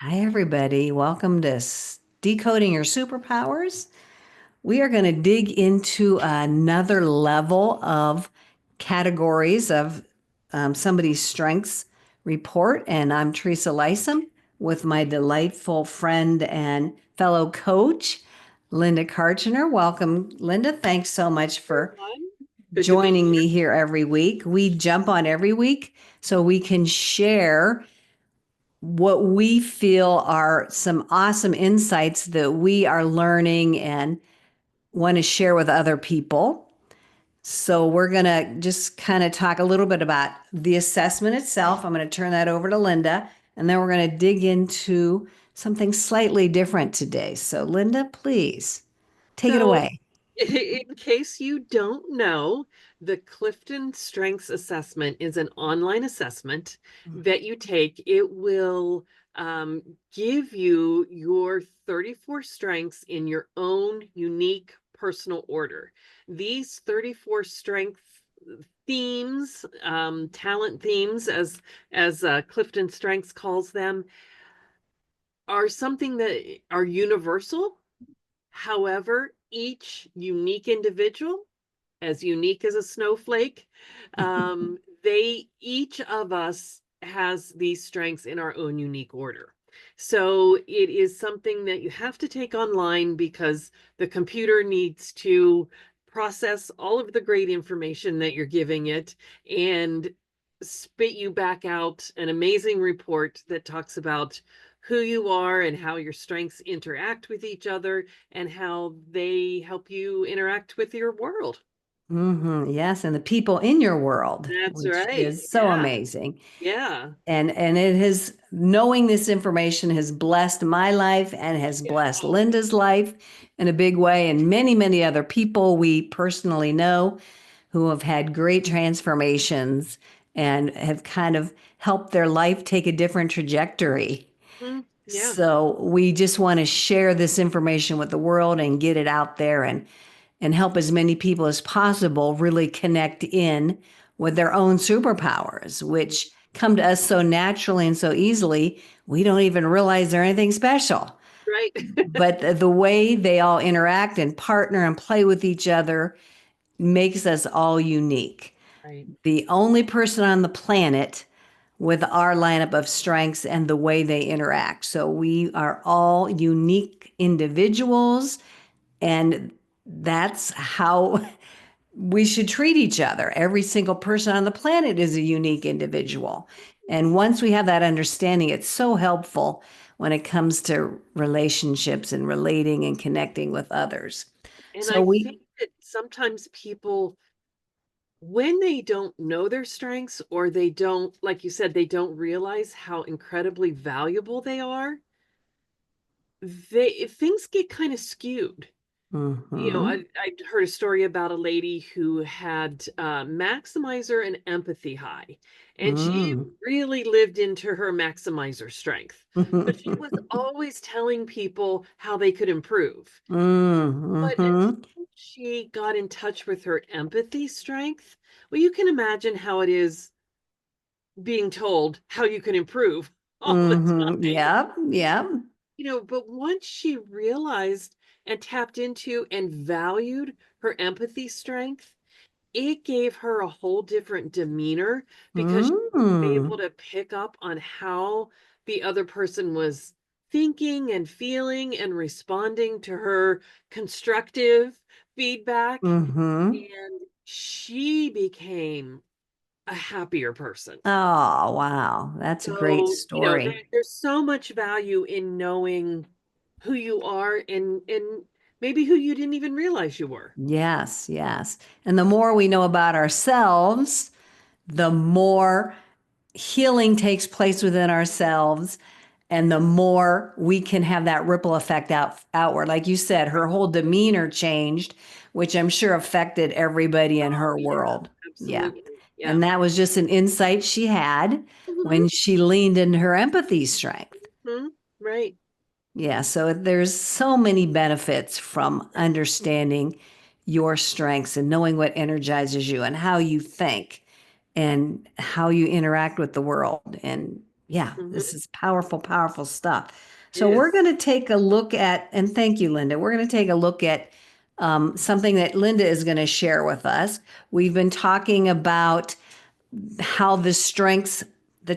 Hi, everybody. Welcome to Decoding Your Superpowers. We are going to dig into another level of categories of somebody's strengths report. And I'm Teresa Lisum with my delightful friend and fellow coach, Linda Karchner. Welcome, Linda. Thanks so much for Good to be joining here. me here every week. We jump on every week so we can share what we feel are some awesome insights that we are learning and want to share with other people. So we're going to just kind of talk a little bit about the assessment itself. I'm going to turn that over to Linda, and then we're going to dig into something slightly different today. So Linda, please take it So, away. in case you don't know, the Clifton Strengths Assessment is an online assessment that you take. It will give you your 34 strengths in your own unique personal order. These 34 strength themes, talent themes, as Clifton Strengths calls them, are something that are universal. However, each unique individual, as unique as a snowflake, each of us has these strengths in our own unique order. So it is something that you have to take online because the computer needs to process all of the great information that you're giving it and spit you back out an amazing report that talks about who you are and how your strengths interact with each other and how they help you interact with your world. Yes, and the people in your world, That's which right. is so Yeah. amazing. Yeah. And it has, knowing this information has blessed my life and has Yeah. blessed Oh, Linda's life in a big way, and many, many other people we personally know who have had great transformations and have kind of helped their life take a different trajectory. yeah. So we just want to share this information with the world and get it out there and help as many people as possible really connect in with their own superpowers, which come to us so naturally and so easily, we don't even realize they're anything special. Right. But the way they all interact and partner and play with each other makes us all unique. Right. The only person on the planet with our lineup of strengths and the way they interact. So we are all unique individuals, and that's how we should treat each other. Every single person on the planet is a unique individual. And once we have that understanding, it's so helpful when it comes to relationships and relating and connecting with others. And So I we, think that sometimes people, when they don't know their strengths or they don't, like you said, they don't realize how incredibly valuable they are, things get kind of skewed. mhm, I heard a story about a lady who had maximizer and empathy high, and she mm. really lived into her maximizer strength. But she was always telling people how they could improve. But Mhm. until she got in touch with her empathy strength, well, you can imagine how it is being told how you can improve all the time. Yep, yep. But once she realized and tapped into and valued her empathy strength, it gave her a whole different demeanor because she was able Mm. to pick up on how the other person was thinking and feeling and responding to her constructive feedback. Mhm. And she became a happier person. Oh, wow. That's a great So, story. there's so much value in knowing who you are and maybe who you didn't even realize you were. Yes, yes. And the more we know about ourselves, the more healing takes place within ourselves, and the more we can have that ripple effect outward. Like you said, her whole demeanor changed, which I'm sure affected everybody in Oh, her yeah, world. Yeah. absolutely. Yeah. And that was just an insight she had Hmm. when she leaned into her empathy strength. Hmm. Right. Yeah, so there's so many benefits from understanding your strengths and knowing what energizes you and how you think and how you interact with the world. And Yeah, this Mhm. is powerful, powerful stuff. It So we're is. going to take a look at, and thank you, Linda. We're going to take a look at something that Linda is going to share with us. We've been talking about how the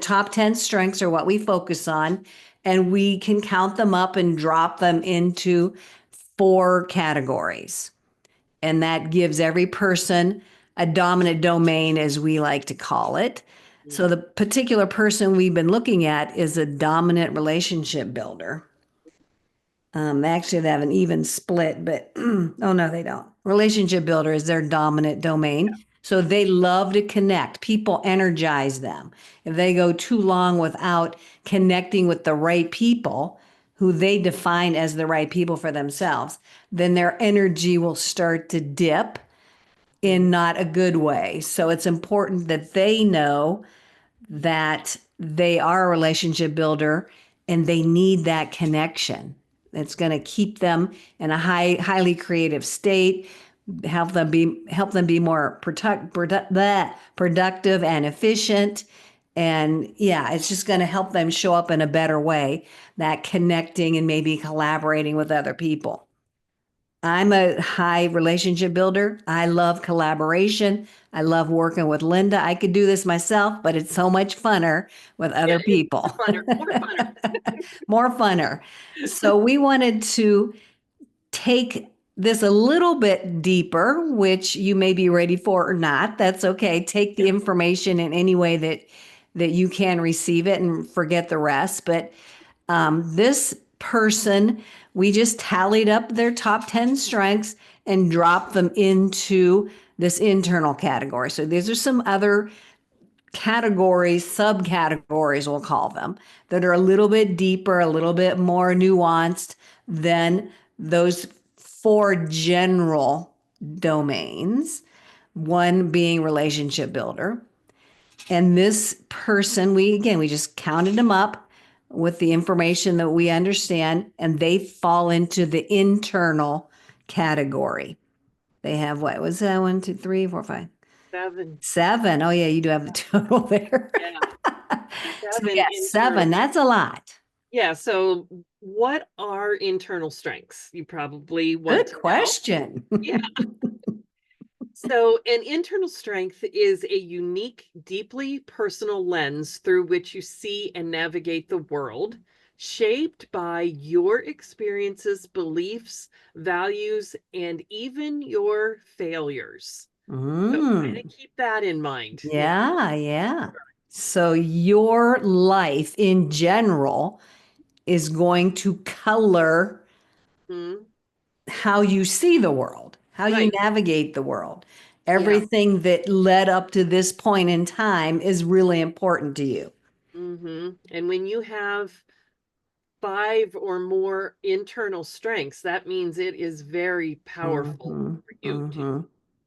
top 10 strengths are what we focus on, and we can count them up and drop them into 4 categories. And that gives every person a dominant domain, as we like to call it. So Mm. the particular person we've been looking at is a dominant relationship builder. Actually, they have an even split, but oh no, they don't. Relationship builder is their dominant domain. So they love to connect. People energize them. If they go too long without connecting with the right people, who they define as the right people for themselves, then their energy will start to dip in Mhm. not a good way. So it's important that they know that they are a relationship builder and they need that connection. It's going to keep them in a highly creative state, help them be more productive and efficient. And yeah, it's just going to help them show up in a better way, that connecting and maybe collaborating with other people. I'm a high relationship builder. I love collaboration. I love working with Linda. I could do this myself, but it's so much funner with Yeah, other it's people. more funner, more funner. More funner. So we wanted to take this a little bit deeper, which you may be ready for or not. That's okay. Take the Yeah. information in any way that you can receive it and forget the rest. But this person, we just tallied up their top 10 strengths and dropped them into this internal category. So these are some other categories, subcategories, we'll call them, that are a little bit deeper, a little bit more nuanced than those 4 general domains, one being relationship builder. And this person, we just counted them up with the information that we understand, and they fall into the internal category. They have what was that? 1, 2, 3, 4, 5, 7. 7. Oh, yeah, you do have the total there. Yeah, So, 7 yeah, internal. 7. That's a lot. Yeah, so what are internal strengths? You probably want Good to know. question. Yeah. So, an internal strength is a unique, deeply personal lens through which you see and navigate the world, shaped by your experiences, beliefs, values, and even your failures. So, kind of Mm, keep that in mind. Yeah. yeah, yeah. So, your life in general is going to color Mhm. how you see the world, how you Right. navigate the world. Yeah. Everything that led up to this point in time is really important to you. And when you have 5 or more internal strengths, that means it is very powerful Mm-hmm, for you mm-hmm.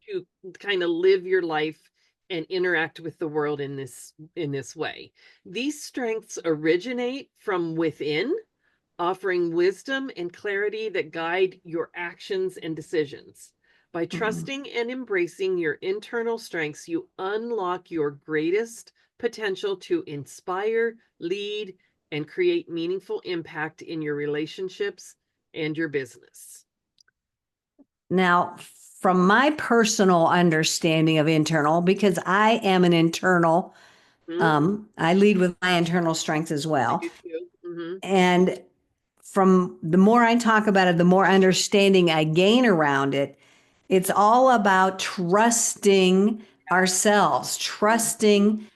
to kind of live your life and interact with the world in this way. These strengths originate from within, offering wisdom and clarity that guide your actions and decisions. By Mm-hmm. trusting and embracing your internal strengths, you unlock your greatest potential to inspire, lead, and create meaningful impact in your relationships and your business. Now, from my personal understanding of internal, because I am an internal, Hmm. I lead with my internal strengths as I well. do too. And from the more I talk about it, the more understanding I gain around it. It's all about trusting ourselves, Hmm. trusting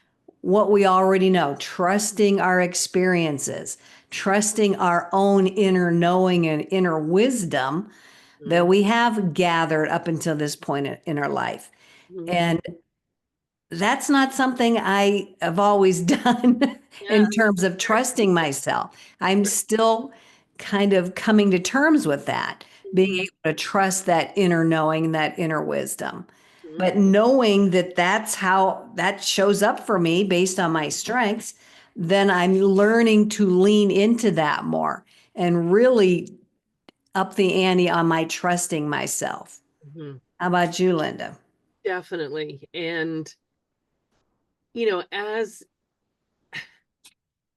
what we already know, trusting our experiences, trusting our own inner knowing and inner wisdom that we have gathered up until this point in our life. Hmm. And that's not something I have always done Yeah, in terms of very trusting myself. I'm still kind of coming to terms with that, being true. able to trust that inner knowing, that inner wisdom. Hmm. But knowing that that's how that shows up for me based on my strengths, then I'm learning to lean into that more and really up the ante on my trusting myself. Hmm. How about you, Linda? Definitely. And, you know,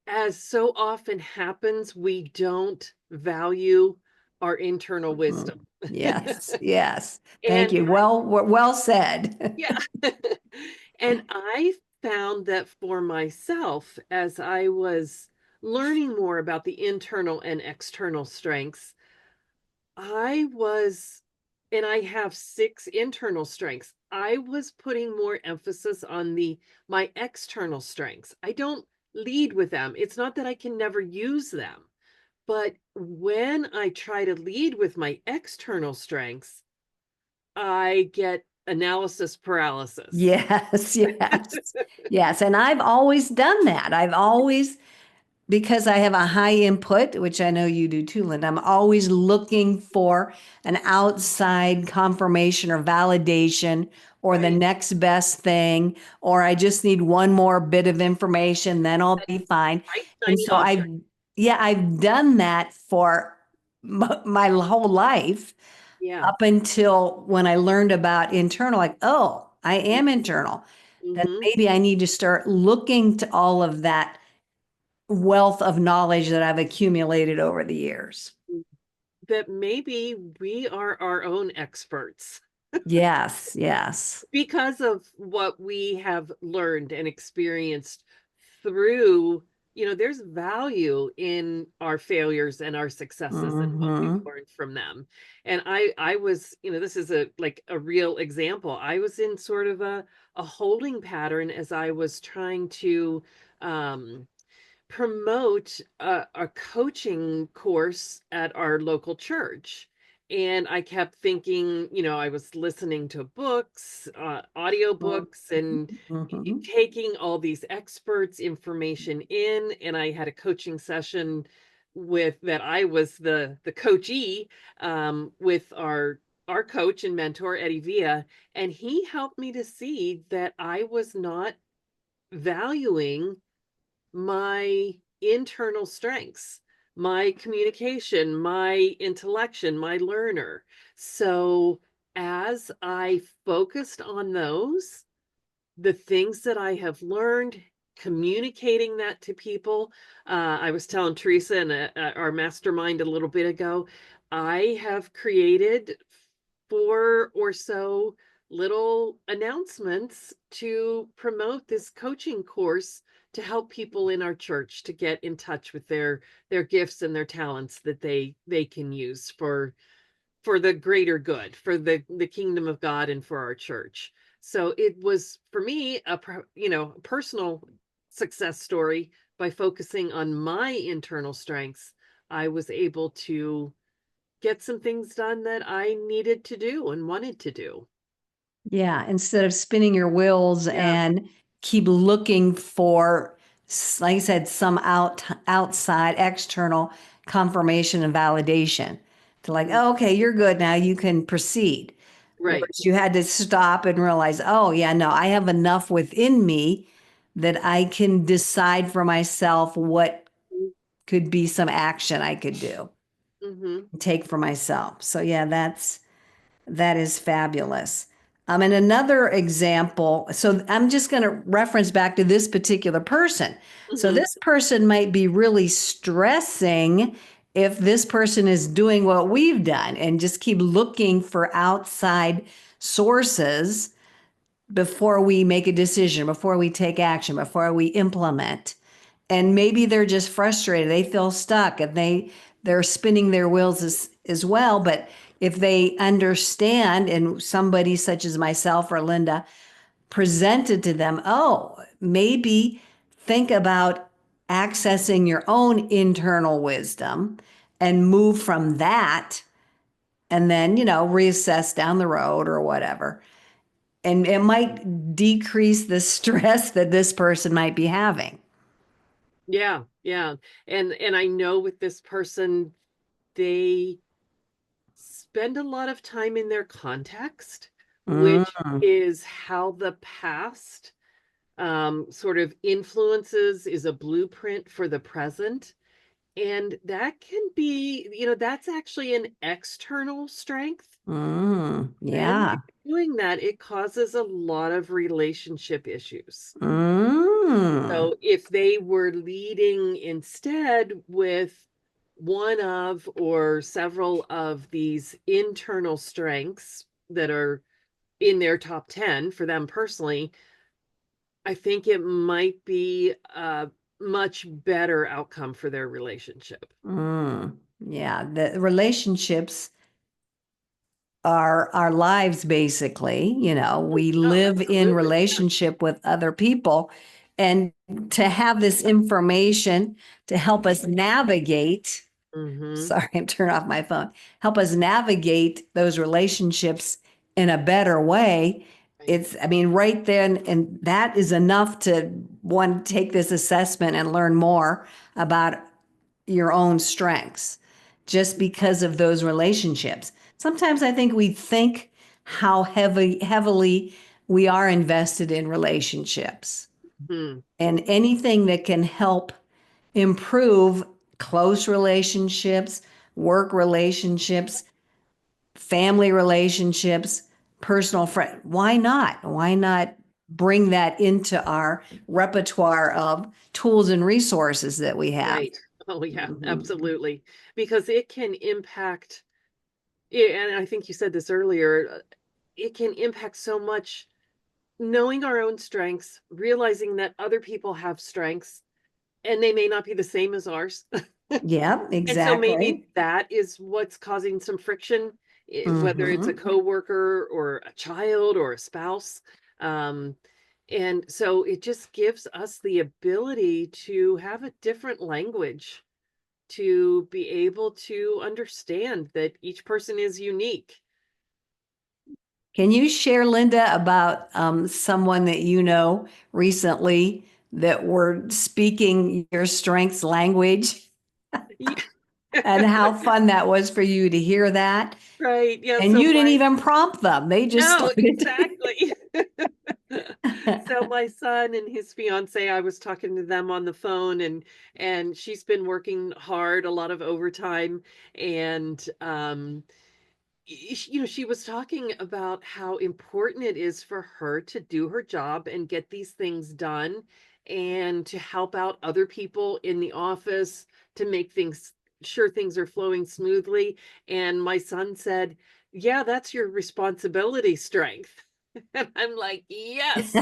as so often happens, we don't value our internal Mhm. wisdom. Yes, yes. Thank And you. Well said. yeah. And I found that for myself, as I was learning more about the internal and external strengths, I was, and I have 6 internal strengths. I was putting more emphasis on my external strengths. I don't lead with them. It's not that I can never use them, but when I try to lead with my external strengths, I get analysis paralysis. Yes, yes, yes. And I've always done that. I've always, because I have a high input, which I know you do too, Linda, I'm always looking for an outside confirmation or validation or the Right. next best thing, or I just need one more bit of information, then I'll be fine. Right, And shiny so object. I've done that for my whole life Yeah. up until when I learned about internal, like, oh, I am internal. Then Mhm. maybe I need to start looking to all of that wealth of knowledge that I've accumulated over the years. That maybe we are our own experts Yes, yes. because of what we have learned and experienced through, there's value in our failures and our successes and what we've Hmm. learned from them. And I was, this is a real example. I was in sort of a holding pattern as I was trying to um promote a coaching course at our local church. And I kept thinking, I was listening to books, audiobooks, and Hmm. taking all these experts' information in. And I had a coaching session with that I was the coachee with our coach and mentor, Eddie Villa. And he helped me to see that I was not valuing my internal strengths, my communication, my intellection, my learner. So as I focused on those, the things that I have learned, communicating that to people. I was telling Teresa in our mastermind a little bit ago, I have created 4 or so little announcements to promote this coaching course to help people in our church to get in touch with their gifts and their talents that they can use for the greater good, for the kingdom of God and for our church. So it was for me a personal success story. By focusing on my internal strengths, I was able to get some things done that I needed to do and wanted to do. Yeah, instead of spinning your wheels Yeah, and keep looking for, like I said, some outside external confirmation and validation to like, mm, oh, okay, you're good now, you can proceed. right. Whereas you had to stop and realize, oh, yeah, no, I have enough within me that I can decide for myself what could be some action I could do, Mm-hmm. take for myself. So yeah, that is fabulous. And another example, so I'm just going to reference back to this particular person. So Mm-hmm. this person might be really stressing if this person is doing what we've done and just keep looking for outside sources before we make a decision, before we take action, before we implement. And maybe they're just frustrated. They feel stuck and they're spinning their wheels as well. But if they understand and somebody such as myself or Linda presented to them, oh, maybe think about accessing your own internal wisdom and move from that and then, reassess down the road or whatever. And it might decrease the stress that this person might be having. Yeah, yeah. And I know with this person, they spend a lot of time in their context, which Mm, is how the past sort of influences, is a blueprint for the present. And that can be, that's actually an external strength. And by yeah. doing that, it causes a lot of relationship issues. So if they were leading instead with one of or several of these internal strengths that are in their top 10 for them personally, I think it might be a much better outcome for their relationship. Yeah, the relationships are our lives, basically. We Oh, live in absolutely. relationship with other people. And to have this information to help us navigate, Mm-hmm. sorry, I'm turning off my phone, help us navigate those relationships in a better way. Right. I mean, right then, and that is enough to want to take this assessment and learn more about your own strengths just because of those relationships. Sometimes I think we think how heavily we are invested in relationships, Hmm. and anything that can help improve close relationships, work relationships, family relationships, personal friend. Why not? Why not bring that into our repertoire of tools and resources that we have? Right. Oh, yeah, Mhm. absolutely. Because it can impact, yeah, and I think you said this earlier, it can impact so much knowing our own strengths, realizing that other people have strengths and they may not be the same as ours. Yep, And so maybe exactly. that is what's causing some friction, whether it's a Hmm. coworker or a child or a spouse. Um, and so it just gives us the ability to have a different language, to be able to understand that each person is unique. Can you share, Linda, about someone that you know recently that were speaking your strengths language Yeah. and how fun that was for you to hear that? Right. Yeah. And So you didn't my even prompt them. They just No, started. exactly. So my son and his fiance, I was talking to them on the phone, and she's been working hard, a lot of overtime, and she was talking about how important it is for her to do her job and get these things done and to help out other people in the office to make things sure things are flowing smoothly. And my son said, "Yeah, that's your responsibility strength." And I'm like, "Yes."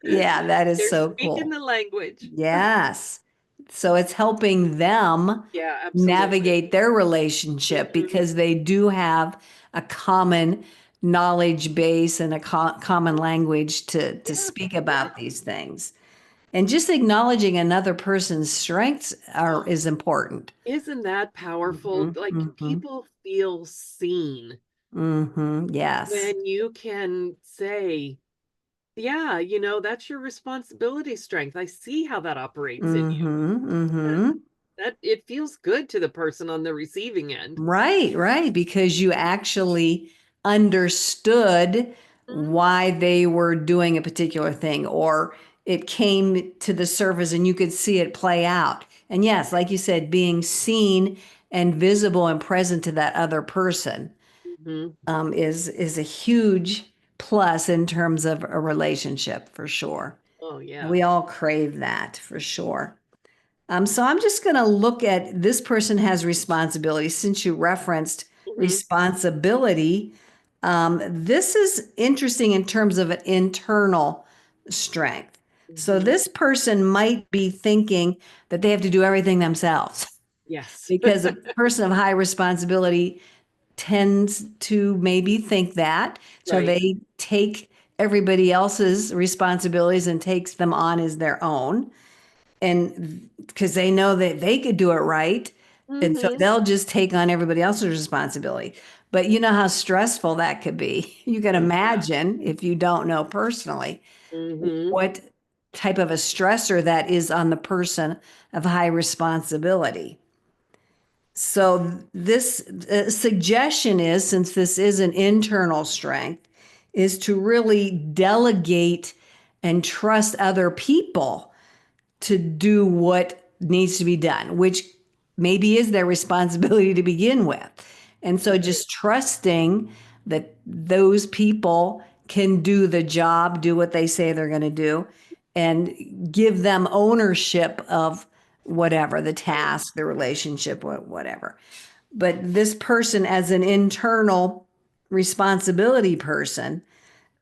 Yeah, that is They're so speaking cool. the language. Yes. So it's helping them Yeah, absolutely. navigate their relationship Mhm. because they do have a common knowledge base and a common language to Yeah, speak yeah. about these things. And just acknowledging another person's strengths is important. Isn't that powerful? Hmm. Like, Hmm. people feel seen Hmm. Yes. when you can say, "Yeah, that's your responsibility strength. I see how that operates in you." Hmm. That Hmm. that it feels good to the person on the receiving end. Right, right, because you actually understood Mhm. why they were doing a particular thing, or it came to the surface and you could see it play out. And yes, like you said, being seen and visible and present to that other person Mhm. is a huge plus in terms of a relationship for sure. Oh, And yeah. we all crave that for sure. So I'm just going to look at this person has responsibility. Since you referenced Mhm. responsibility, this is interesting in terms of an internal strength. So Mhm. this person might be thinking that they have to do everything themselves Yes. because a person of high responsibility tends to maybe think that. So Right. they take everybody else's responsibilities and takes them on as their own, and because they know that they could do it right. And so Mhm. they'll just take on everybody else's responsibility. But you know how stressful that could be. You can Oh, yeah. imagine, if you don't know personally, Mhm. what type of a stressor that is on the person of high responsibility. So, this suggestion is, since this is an internal strength, is to really delegate and trust other people to do what needs to be done, which maybe is their responsibility to begin with. And so Right. just trusting that those people can do the job, do what they say they're going to do, and give them ownership of whatever the task, the relationship, whatever. But this person, as an internal responsibility person,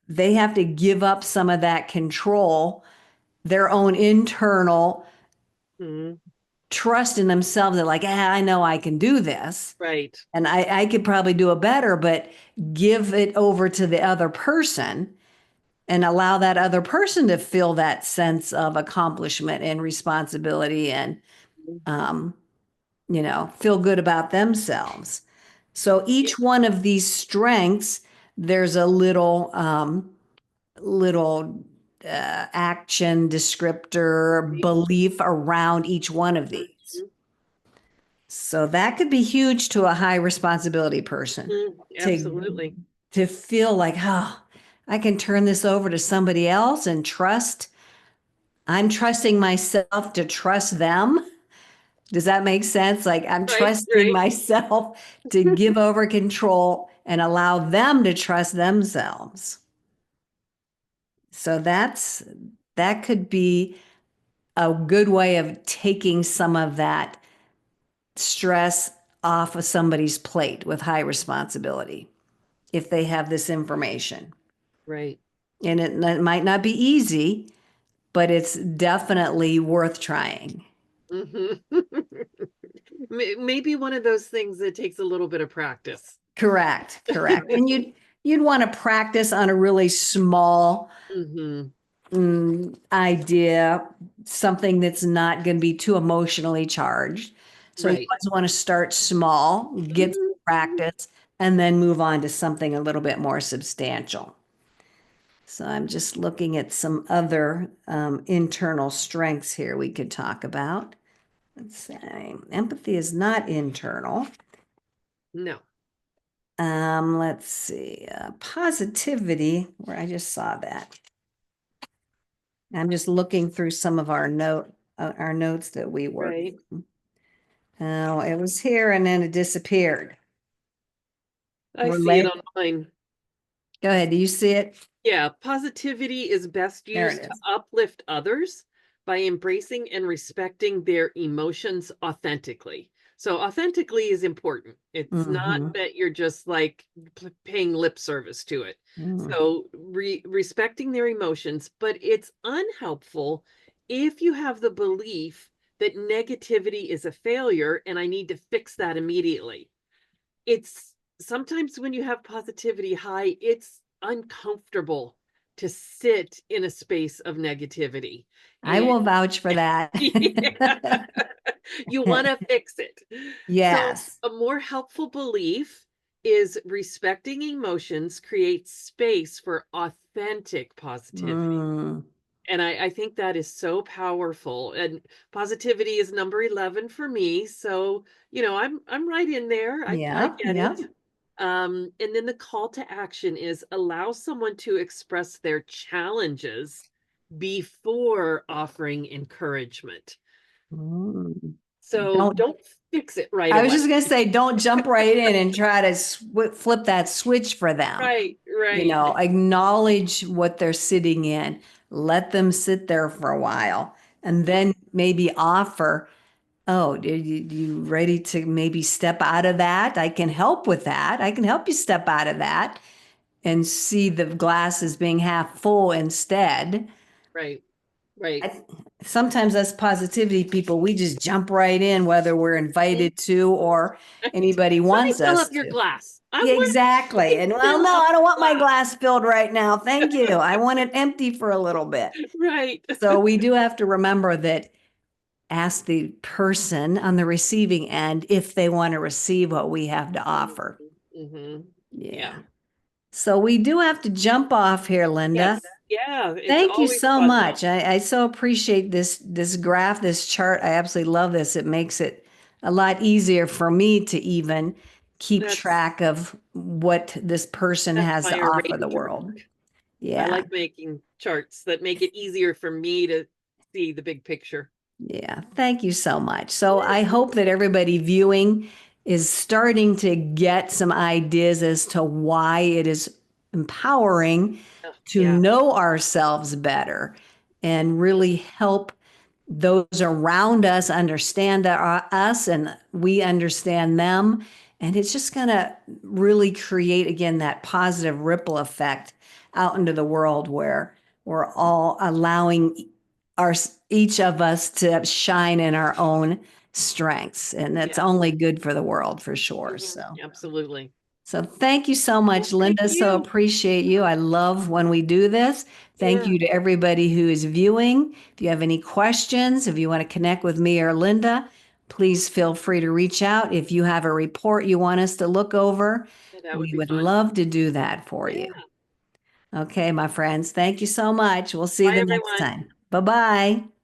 they have to give up some of that control, their own internal Mhm. trust in themselves. They're like, I know I can do this. Right. And I could probably do it better, but give it over to the other person and allow that other person to feel that sense of accomplishment and responsibility and, um, feel good about themselves. So Yeah. each one of these strengths, there's a little action descriptor belief around each one of these. Mhm. So that could be huge to a high responsibility person to Absolutely. feel like, oh, I can turn this over to somebody else and trust. I'm trusting myself to trust them. Does that make sense? Like I'm Right, trusting right. myself to give over control and allow them to trust themselves. So that could be a good way of taking some of that stress off of somebody's plate with high responsibility if they have this information. Right. And it might not be easy, but it's definitely worth trying. Mhm. Maybe one of those things that takes a little bit of practice. Correct, correct. And you'd want to practice on a really small Hmm. idea, something that's not going to be too emotionally charged. So you Right. always want to start small, get some Mhm. practice, and then move on to something a little bit more substantial. So I'm just looking at some other internal strengths here we could talk about. Let's say empathy is not internal. No. Let's see, positivity, where I just saw that. I'm just looking through some of our notes that we worked. Right. Oh, it was here and then it disappeared. I see it Relate. on mine. Go ahead. Do you see it? Yeah, positivity is best There used it to is. uplift others by embracing and respecting their emotions authentically. So, authentically is important. It's not Mm-hmm. that you're just like paying lip service to it. Mm. So, respecting their emotions, but it's unhelpful if you have the belief that negativity is a failure and I need to fix that immediately. It's sometimes when you have positivity high, it's uncomfortable to sit in a space of negativity. I And will vouch for that. yeah, you want to fix it. So, Yes. a more helpful belief is respecting emotions creates space for authentic positivity. Mm. And I think that is so powerful. And positivity is number 11 for me. So, I'm right in there. I Yeah. get Yeah. it. And then the call to action is allow someone to express their challenges before offering encouragement. Mm. So Don't don't fix it right I was away. just going to say, don't jump right in and try to flip that switch for them. Right, right, Acknowledge what they're sitting in, let them sit there for a while, and then maybe offer, oh, are you ready to maybe step out of that? I can help with that. I can help you step out of that and see the glass as being half full instead. right, right. I, Sometimes us positivity people, we just jump right in, whether we're Mhm. invited to or Right. anybody Let me wants fill us up your to. glass. Yeah, Let exactly. me And well, fill no, up I don't your want my glass. glass filled right now. Thank you. I want it empty for a little bit. Right. So we do have to remember that ask the person on the receiving end if they want to receive what we have to offer. Hmm. Yeah. Yeah. So we do have to jump off here, Linda. Yes. Yeah. It's Thank you always so fun much. though. I so appreciate this graph, this chart. I absolutely love this. It makes it a lot easier for me to even keep That's track of what this person that's has to my offer the arranged world. work. I Yeah. like making charts that make it easier for me to see the big picture. Yeah. Thank you so much. So I hope that everybody viewing is starting to get some ideas as to why it is empowering to Yeah. know ourselves better and really help those around us understand us and we understand them. And it's just going to really create, again, that positive ripple effect out into the world where we're all allowing our each of us to shine in our own strengths. And that's Yes. only good for the world for sure. Absolutely. So thank you so Well, much, thank Linda. So you. appreciate you. I love when we do this. Thank Yeah, you to everybody who is viewing. If you have any questions, if you want to connect with me or Linda, please feel free to reach out. If you have a report you want us to look over, yeah, that would we be would fun. love to do that for you. Yeah. Okay, my friends, thank you so much. We'll see you Bye, the next everyone. time. Bye bye.